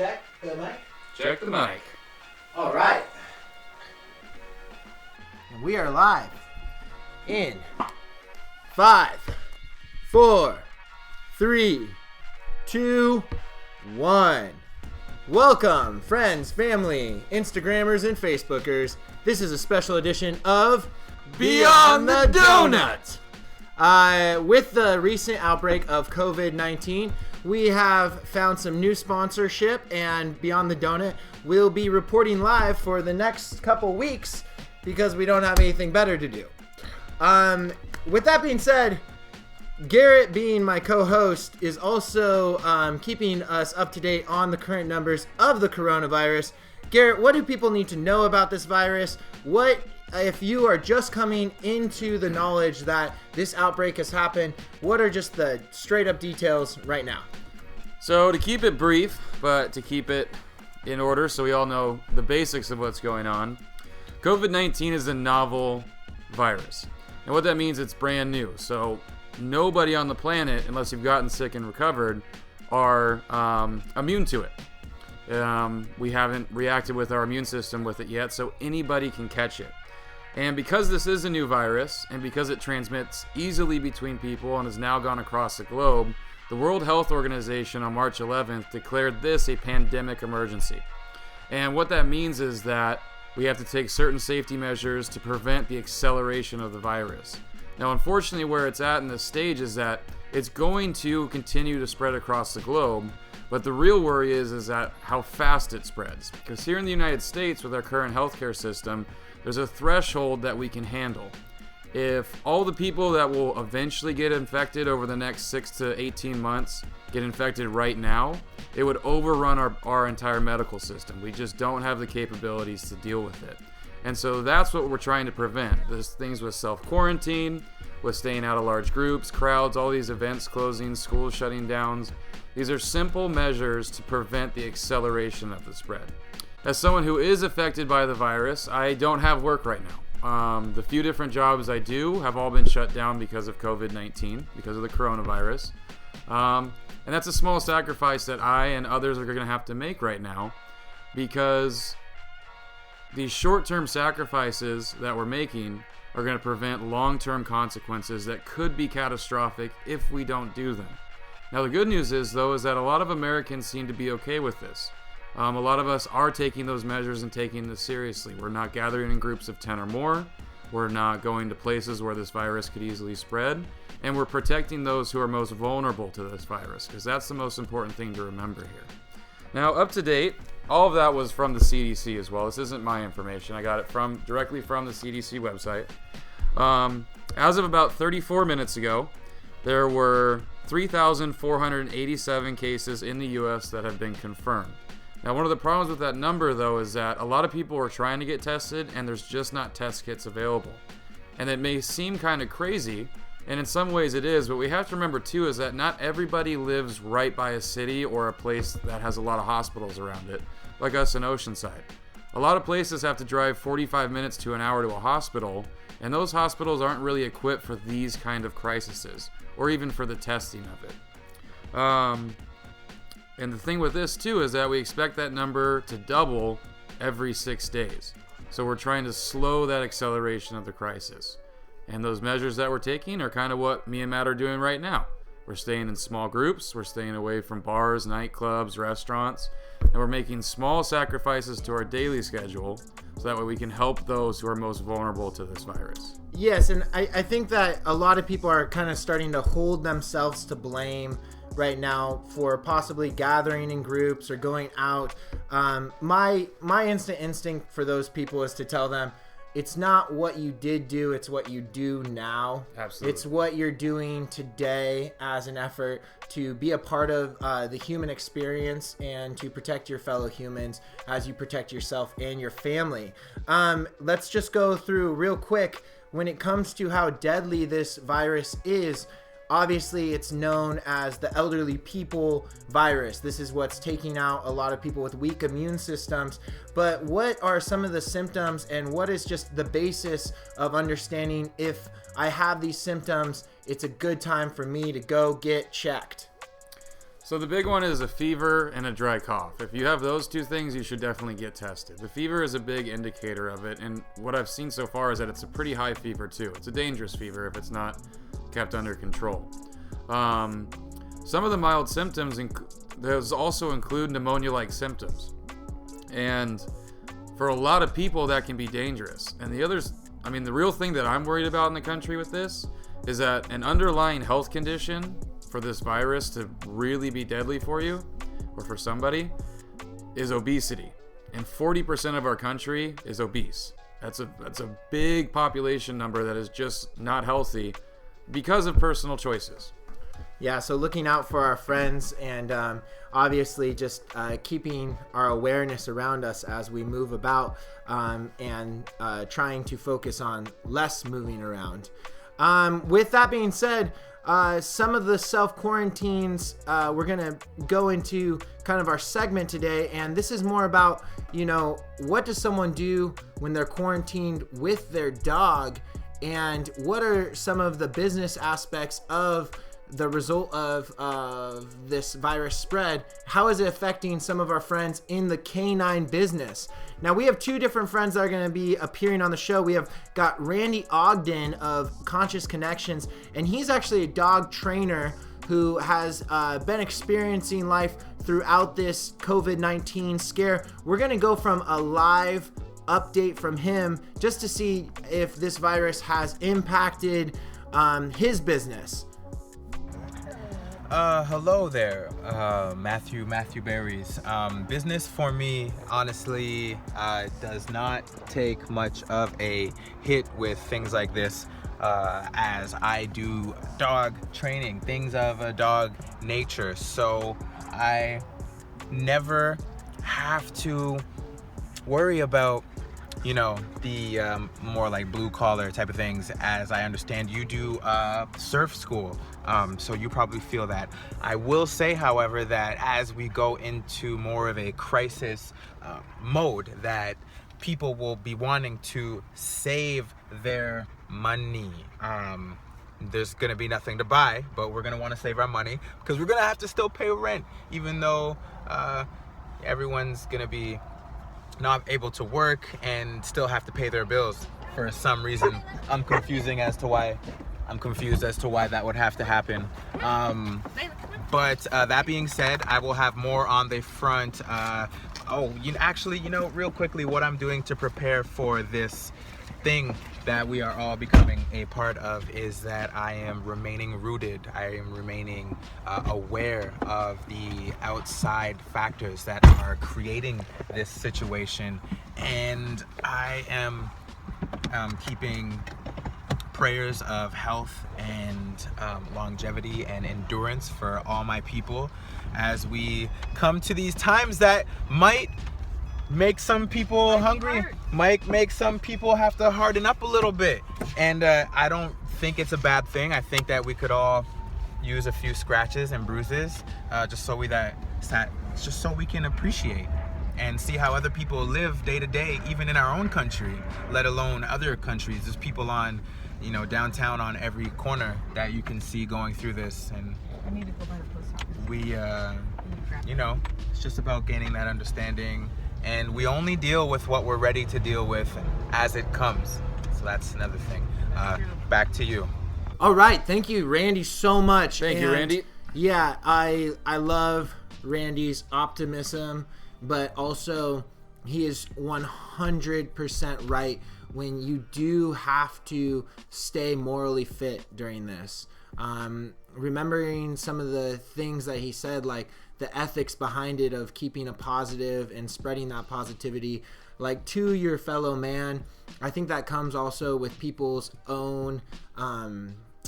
Check the mic. Check the mic. All right. And we are live in 5, 4, 3, 2, 1. Welcome, friends, family, Instagrammers, and Facebookers. This is a special edition of Beyond the Doughnut. With the recent outbreak of COVID-19, we have found some new sponsorship, and Beyond the Doughnut will be reporting live for the next couple weeks because we don't have anything better to do. With that being said, Garrett, being my co-host, is also keeping us up to date on the current numbers of the coronavirus. Garrett, what do people need to know about this virus? What, if you are just coming into the knowledge that this outbreak has happened, what are just the straight up details right now? So to keep it brief, but to keep it in order so we all know the basics of what's going on, COVID-19 is a novel virus. And what that means, it's brand new. So nobody on the planet, unless you've gotten sick and recovered, are immune to it. We haven't reacted with our immune system with it yet, so anybody can catch it. And because this is a new virus, and because it transmits easily between people and has now gone across the globe, the World Health Organization on March 11th declared this a pandemic emergency. And what that means is that we have to take certain safety measures to prevent the acceleration of the virus. Now, unfortunately, where it's at in this stage is that it's going to continue to spread across the globe, but the real worry is that how fast it spreads. Because here in the United States, with our current healthcare system, there's a threshold that we can handle. If all the people that will eventually get infected over the next 6 to 18 months get infected right now, it would overrun our entire medical system. We just don't have the capabilities to deal with it. And so that's what we're trying to prevent. There's things with self-quarantine, with staying out of large groups, crowds, all these events closing, schools shutting down. These are simple measures to prevent the acceleration of the spread. As someone who is affected by the virus, I don't have work right now. The few different jobs I do have all been shut down because of COVID-19, because of the coronavirus. And that's a small sacrifice that I and others are going to have to make right now, because these short-term sacrifices that we're making are going to prevent long-term consequences that could be catastrophic if we don't do them. Now, the good news is, though, is that a lot of Americans seem to be okay with this. A lot of us are taking those measures and taking this seriously. We're not gathering in groups of 10 or more. We're not going to places where this virus could easily spread. And we're protecting those who are most vulnerable to this virus, because that's the most important thing to remember here. Now, up to date, all of that was from the CDC as well. This isn't my information. I got it directly from the CDC website. As of about 34 minutes ago, there were 3,487 cases in the U.S. that have been confirmed. Now, one of the problems with that number, though, is that a lot of people are trying to get tested and there's just not test kits available. And it may seem kind of crazy, and in some ways it is, but we have to remember, too, is that not everybody lives right by a city or a place that has a lot of hospitals around it, like us in Oceanside. A lot of places have to drive 45 minutes to an hour to a hospital, and those hospitals aren't really equipped for these kind of crises, or even for the testing of it. And the thing with this, too, is that we expect that number to double every 6 days. So we're trying to slow that acceleration of the crisis. And those measures that we're taking are kind of what me and Matt are doing right now. We're staying in small groups. We're staying away from bars, nightclubs, restaurants. And we're making small sacrifices to our daily schedule so that way we can help those who are most vulnerable to this virus. Yes, and I think that a lot of people are kind of starting to hold themselves to blame right now for possibly gathering in groups or going out. My instant instinct for those people is to tell them, it's not what you did do, it's what you do now. Absolutely. It's what you're doing today as an effort to be a part of the human experience and to protect your fellow humans as you protect yourself and your family. Let's just go through real quick when it comes to how deadly this virus is. Obviously, it's known as the elderly people virus. This is what's taking out a lot of people with weak immune systems. But what are some of the symptoms, and what is just the basis of understanding if I have these symptoms, it's a good time for me to go get checked? So the big one is a fever and a dry cough. If you have those two things, you should definitely get tested. The fever is a big indicator of it, and what I've seen so far is that it's a pretty high fever too. It's a dangerous fever if it's not kept under control. Some of the mild symptoms, those also include pneumonia-like symptoms. And for a lot of people, that can be dangerous. And the real thing that I'm worried about in the country with this is that an underlying health condition for this virus to really be deadly for you or for somebody is obesity. And 40% of our country is obese. That's a big population number that is just not healthy because of personal choices. Yeah, so looking out for our friends and obviously just keeping our awareness around us as we move about and trying to focus on less moving around. With that being said, some of the self-quarantines, we're going to go into kind of our segment today, and this is more about, what does someone do when they're quarantined with their dog, and what are some of the business aspects of the result of this virus spread? How is it affecting some of our friends in the canine business? Now, we have two different friends that are going to be appearing on the show. We have got Randy Ogdan of Conscious Connections, and he's actually a dog trainer who has been experiencing life throughout this COVID-19 scare. We're going to go from a live update from him just to see if this virus has impacted his business. Hello there, Matthew Berries. Business for me, honestly, does not take much of a hit with things like this, as I do dog training, things of a dog nature. So I never have to worry about the more like blue collar type of things, as I understand you do surf school. So you probably feel that. I will say, however, that as we go into more of a crisis mode, that people will be wanting to save their money. There's gonna be nothing to buy, but we're gonna want to save our money because we're gonna have to still pay rent, even though everyone's gonna be not able to work and still have to pay their bills for some reason. I'm confused as to why that would have to happen. But that being said, I will have more on the front. Real quickly, what I'm doing to prepare for this thing that we are all becoming a part of is that I am remaining rooted. I am remaining aware of the outside factors that are creating this situation, and I am keeping prayers of health and longevity and endurance for all my people as we come to these times that might make some people hungry, might make some people have to harden up a little bit. And I don't think it's a bad thing. I think that we could all use a few scratches and bruises just so we can appreciate and see how other people live day to day, even in our own country, let alone other countries. There's people on, downtown on every corner that you can see going through this. And I need to go by the post office. We, it's just about gaining that understanding. And we only deal with what we're ready to deal with as it comes. So that's another thing. Back to you. All right. Thank you, Randy, so much. Thank you, Randy. Yeah, I love Randy's optimism, but also he is 100% right when you do have to stay morally fit during this. Remembering some of the things that he said, like the ethics behind it of keeping a positive and spreading that positivity, like to your fellow man. I think that comes also with people's own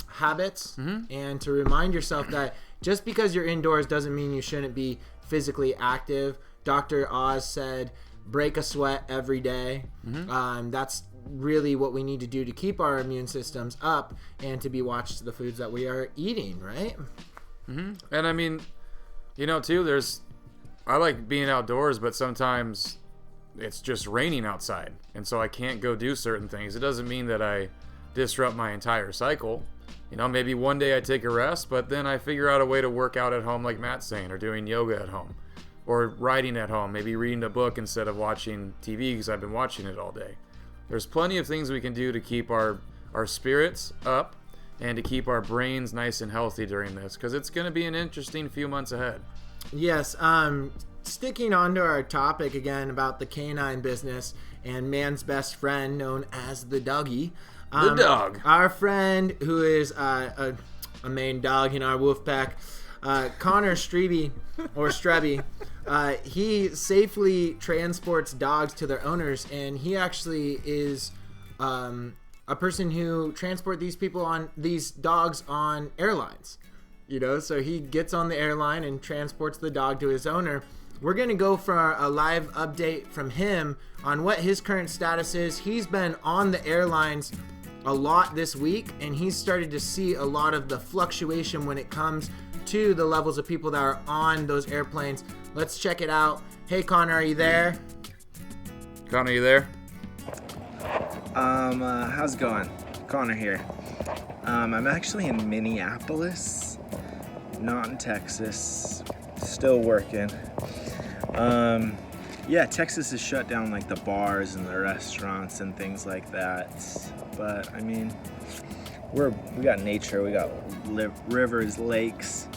habits, and to remind yourself that just because you're indoors doesn't mean you shouldn't be physically active. Dr. Oz said, break a sweat every day. That's really what we need to do to keep our immune systems up and to be watched the foods that we are eating, right? And I mean, too, I like being outdoors, but sometimes it's just raining outside, and so I can't go do certain things. It doesn't mean that I disrupt my entire cycle. maybe one day I take a rest, but then I figure out a way to work out at home like Matt's saying, or doing yoga at home, or writing at home, maybe reading a book instead of watching TV because I've been watching it all day. There's plenty of things we can do to keep our spirits up and to keep our brains nice and healthy during this, because it's going to be an interesting few months ahead. Yes, sticking on to our topic again about the canine business and man's best friend known as the doggy. The dog. Our friend who is a main dog in our wolf pack, Connor Strebe, he safely transports dogs to their owners, and he actually is a person who transport these dogs on airlines. So he gets on the airline and transports the dog to his owner. We're going to go for a live update from him on what his current status is. He's been on the airlines a lot this week, and he's started to see a lot of the fluctuation when it comes to the levels of people that are on those airplanes. Let's check it out. Hey, Connor, are you there? Connor, are you there? How's it going? Connor here. I'm actually in Minneapolis, not in Texas. Still working. Yeah, Texas is shut down, like the bars and the restaurants and things like that. But I mean, we got nature, we got rivers, lakes,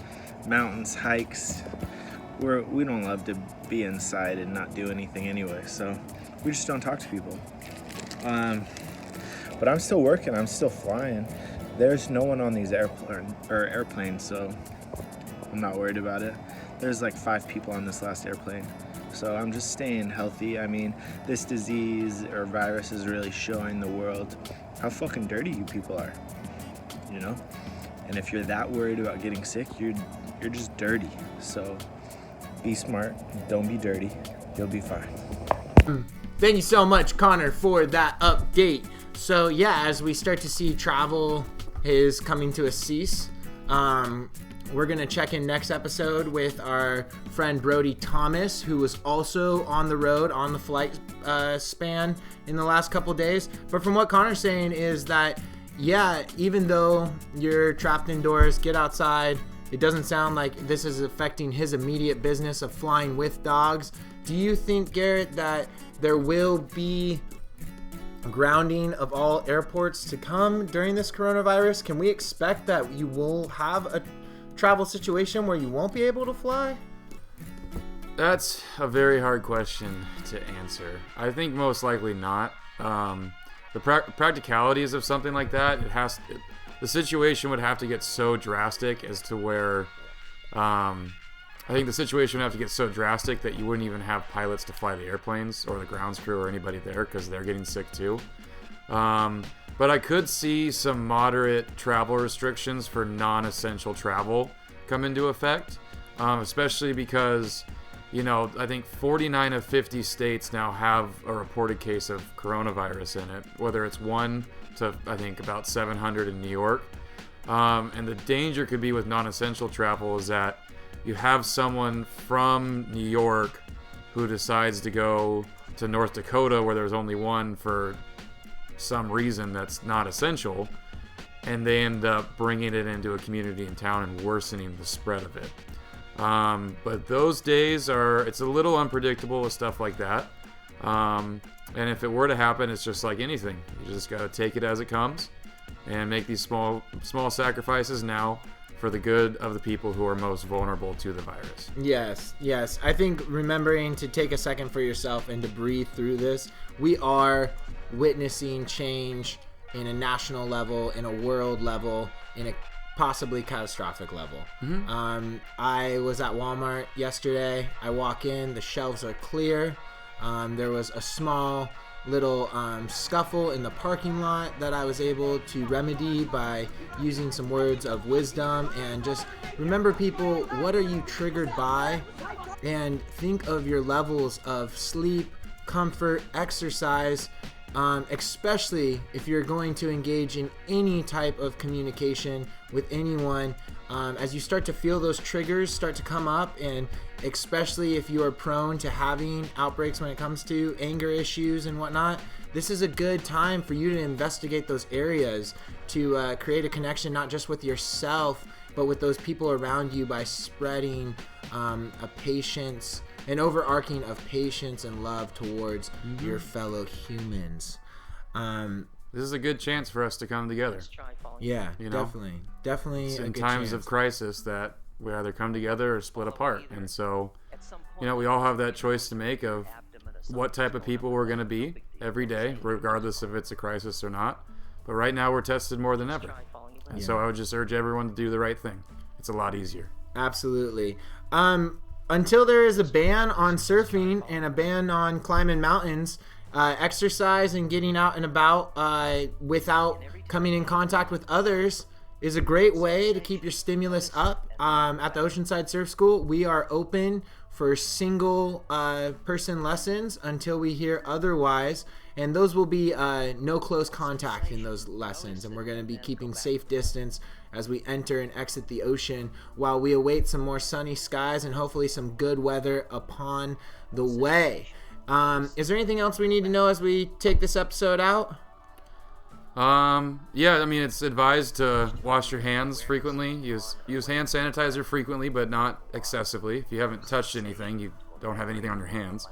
mountains, hikes. We don't love to be inside and not do anything anyway, so we just don't talk to people. But I'm still working, I'm still flying. There's no one on these airplanes, so I'm not worried about it. There's like 5 people on this last airplane, so I'm just staying healthy. I mean, this disease or virus is really showing the world how fucking dirty you people are, And if you're that worried about getting sick, you're just dirty. So be smart, don't be dirty, you'll be fine. Thank you so much, Connor, for that update. So yeah, as we start to see travel is coming to a cease, we're going to check in next episode with our friend Brody Thomas, who was also on the road on the flight span in the last couple days. But from what Connor's saying is that, yeah, even though you're trapped indoors, get outside. It doesn't sound like this is affecting his immediate business of flying with dogs. Do you think, Garrett, that there will be grounding of all airports to come during this coronavirus? Can we expect that you will have a travel situation where you won't be able to fly? That's a very hard question to answer. I think most likely not. The practicalities of something like that, the situation would have to get so drastic as to where I think the situation would have to get so drastic that you wouldn't even have pilots to fly the airplanes or the grounds crew or anybody there, because they're getting sick too. But I could see some moderate travel restrictions for non-essential travel come into effect, especially because, I think 49 of 50 states now have a reported case of coronavirus in it, whether it's 1 to, I think, about 700 in New York. And the danger could be with non-essential travel is that you have someone from New York who decides to go to North Dakota where there's only one for some reason that's not essential, and they end up bringing it into a community in town and worsening the spread of it. But those days it's a little unpredictable with stuff like that. And if it were to happen, it's just like anything. You just got to take it as it comes and make these small sacrifices now for the good of the people who are most vulnerable to the virus. Yes. I think remembering to take a second for yourself and to breathe through this. We are witnessing change in a national level, in a world level, in a possibly catastrophic level. Mm-hmm. I was at Walmart yesterday. I walk in, the shelves are clear. There was a small little scuffle in the parking lot that I was able to remedy by using some words of wisdom. And just remember, people, what are you triggered by? And think of your levels of sleep, comfort, exercise, especially if you're going to engage in any type of communication with anyone. As you start to feel those triggers start to come up and especially if you are prone to having outbreaks when it comes to anger issues and whatnot. This is a good time for you to investigate those areas, to create a connection not just with yourself, but with those people around you by spreading a patience, an overarching of patience and love towards your fellow humans. This is a good chance for us to come together. Yeah, You know? definitely It's a in good times chance. of crisis that we either come together or split apart. And so, we all have that choice to make of what type of people we're going to be every day, regardless if it's a crisis or not. But right now we're tested more than ever. And so I would just urge everyone to do the right thing. It's a lot easier. Absolutely. Until there is a ban on surfing and a ban on climbing mountains, exercise and getting out and about without coming in contact with others is a great way to keep your stimulus up. At the Oceanside Surf School, we are open for single person lessons until we hear otherwise, and those will be no close contact in those lessons, and we're going to be keeping safe distance as we enter and exit the ocean while we await some more sunny skies and hopefully some good weather upon the way. Is there anything else we need to know as we take this episode out? It's advised to wash your hands frequently. Use hand sanitizer frequently, but not excessively. If you haven't touched anything, you don't have anything on your hands.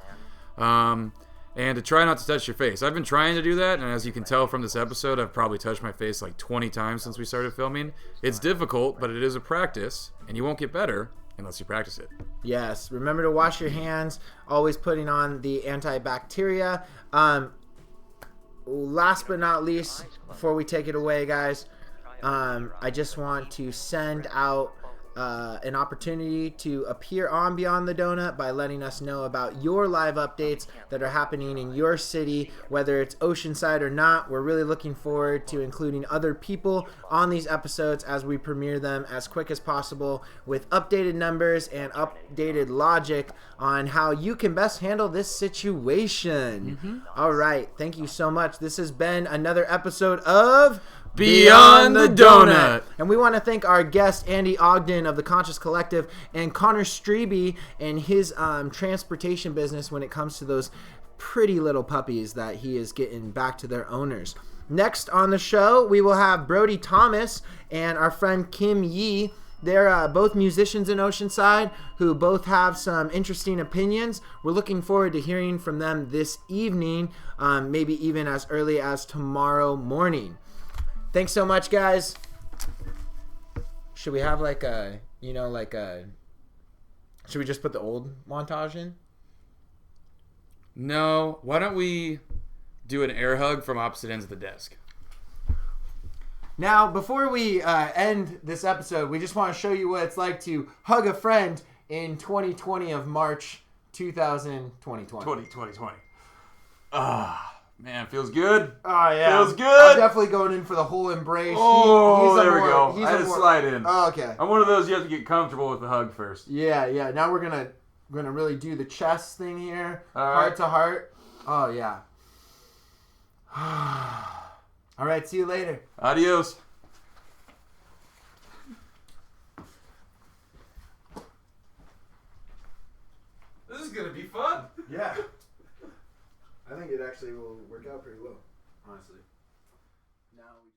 And to try not to touch your face. I've been trying to do that, and as you can tell from this episode, I've probably touched my face like 20 times since we started filming. It's difficult, but it is a practice, and you won't get better unless you practice it. Yes, remember to wash your hands, always putting on the antibacteria. Last but not least, before we take it away, guys, I just want to send out an opportunity to appear on Beyond the Doughnut by letting us know about your live updates that are happening in your city, whether it's Oceanside or not. We're really looking forward to including other people on these episodes as we premiere them as quick as possible with updated numbers and updated logic on how you can best handle this situation. All right, thank you so much. This has been another episode of Beyond the Doughnut. And we want to thank our guest, Andy Ogdan of the Conscious Collective, and Connor Strebe and his transportation business when it comes to those pretty little puppies that he is getting back to their owners. Next on the show, we will have Brody Thomas and our friend Kim Yee. They're both musicians in Oceanside who both have some interesting opinions. We're looking forward to hearing from them this evening, maybe even as early as tomorrow morning. Thanks so much, guys. Should we have should we just put the old montage in? No. Why don't we do an air hug from opposite ends of the desk? Now, before we end this episode, we just want to show you what it's like to hug a friend in 2020 of March 2020. 2020. Man, feels good. Oh, yeah. Feels good. I'm definitely going in for the whole embrace. Oh, there we go. I just slide in. Oh, okay. I'm one of those you have to get comfortable with the hug first. Yeah. Now we're gonna really do the chest thing here. All right. Heart to heart. Oh, yeah. All right, see you later. Adios. This is going to be fun. Yeah. I think it actually will work out pretty well, honestly.